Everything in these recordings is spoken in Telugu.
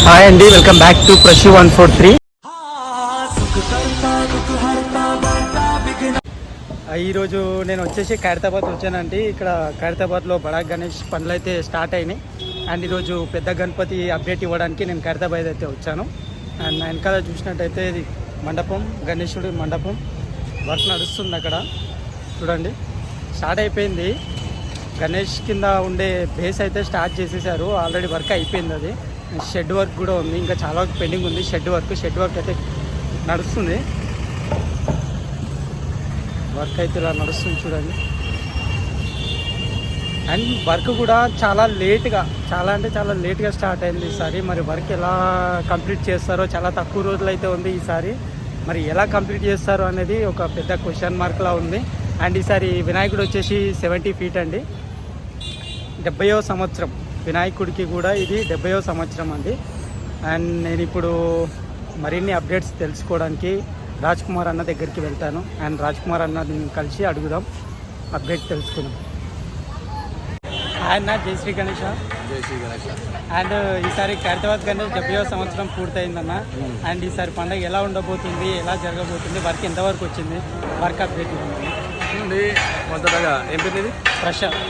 హాయ్ అండి, వెల్కమ్ బ్యాక్ టు ప్రషి 143. ఈరోజు నేను వచ్చేసి ఖైరతాబాద్ వచ్చానండి. ఇక్కడ ఖైరతాబాద్లో బడా గణేష్ పనులు అయితే స్టార్ట్ అయినాయి. అండ్ ఈరోజు పెద్ద గణపతి అప్డేట్ ఇవ్వడానికి నేను ఖైరతాబాద్ అయితే వచ్చాను. అండ్ నా వెనకాల చూసినట్టయితే ఇది మండపం, గణేశుడి మండపం వర్క్ నడుస్తుంది. అక్కడ చూడండి, స్టార్ట్ అయిపోయింది. గణేష్ కింద ఉండే బేస్ అయితే స్టార్ట్ చేసేసారు, ఆల్రెడీ వర్క్ అయిపోయింది. అది షెడ్ వర్క్ కూడా ఉంది, ఇంకా చాలా వర్క్ పెండింగ్ ఉంది. షెడ్ వర్క్ అయితే నడుస్తుంది. వర్క్ అయితే ఇలా నడుస్తుంది చూడండి. అండ్ వర్క్ కూడా చాలా లేట్గా స్టార్ట్ అయింది ఈసారి. మరి వర్క్ ఎలా కంప్లీట్ చేస్తారో, చాలా తక్కువ రోజులు అయితే ఉంది ఈసారి. మరి ఎలా కంప్లీట్ చేస్తారో అనేది ఒక పెద్ద క్వశ్చన్ మార్క్లా ఉంది. అండ్ ఈసారి వినాయకుడు వచ్చేసి 70 feet అండి. 70వ సంవత్సరం వినాయకుడికి కూడా ఇది 70వ సంవత్సరం అండి. అండ్ నేను ఇప్పుడు మరిన్ని అప్డేట్స్ తెలుసుకోవడానికి రాజ్ కుమార్ అన్న దగ్గరికి వెళ్తాను. అండ్ రాజ్ కుమార్ అన్న కలిసి అడుగుదాం, అప్డేట్ తెలుసుకుందాం. ఆయన జై శ్రీ గణేష. అండ్ ఈసారి ఖైరతాబాద్ గణేష్ 70వ సంవత్సరం పూర్తయిందన్న. అండ్ ఈసారి పండుగ ఎలా ఉండబోతుంది, ఎలా జరగబోతుంది, వర్క్ ఎంతవరకు వచ్చింది, వర్క్ అప్డేట్ మొదటగా ఏం పేరు ఇది?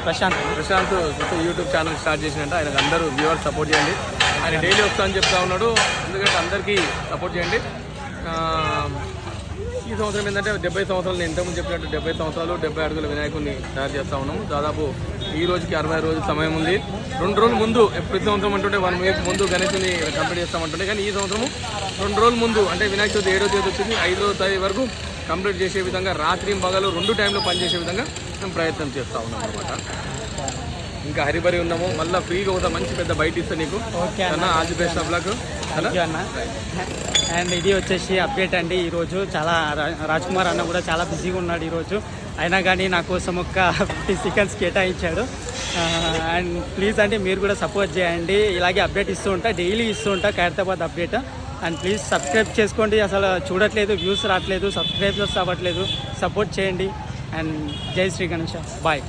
ప్రశాంత్ యూట్యూబ్ ఛానల్ స్టార్ట్ చేసినట్టు ఆయనకు అందరూ వ్యూవర్స్ సపోర్ట్ చేయండి. ఆయన డైలీ వస్తా అని చెప్తా ఉన్నాడు, ఎందుకంటే అందరికీ సపోర్ట్ చేయండి. ఈ సంవత్సరం ఏంటంటే 70 సంవత్సరాలు, నేను ఇంతకుముందు చెప్పినట్టు 70 సంవత్సరాలు 70 అడుగుల వినాయకుడిని తయారు చేస్తూ ఉన్నాము. దాదాపు ఈ రోజుకి 60 రోజుల సమయం ఉంది. 2 రోజుల ముందు, ప్రతి సంవత్సరం అంటుంటే 1 week ముందు గణేశుని కంప్లీట్ చేస్తామంటుండే, కానీ ఈ సంవత్సరం 2 రోజుల ముందు, అంటే వినాయక చవితి 7వ తేదీ వచ్చింది, 5వ తారీఖు వరకు కంప్లీట్ చేసే విధంగా, రాత్రి పగలు 2 టైంలో పనిచేసే విధంగా మేము ప్రయత్నం చేస్తూ ఉన్నాం అనమాట. ఇంకా హరిబరి ఉన్నాము, మళ్ళీ ఫ్రీగా ఒక మంచి పెద్ద బయట ఇస్తా నీకు. All the best of luck అన్న. అండ్ ఇది వచ్చేసి అప్డేట్ అండి. ఈరోజు చాలా రాజ్ కుమార్ అన్న కూడా చాలా బిజీగా ఉన్నాడు ఈరోజు, అయినా కానీ నా కోసం ఒక 50 seconds కేటాయించాడు. అండ్ ప్లీజ్ అంటే మీరు కూడా సపోర్ట్ చేయండి, ఇలాగే అప్డేట్ ఇస్తూ ఉంటా, డైలీ ఇస్తూ ఉంటా Khairatabad update. And please subscribe చేసుకోండి, అసలు చూడట్లేదు, వ్యూస్ రావట్లేదు, సబ్స్క్రైబర్స్ అవ్వట్లేదు, సపోర్ట్ చేయండి. అండ్ జై శ్రీ గణేష, బాయ్.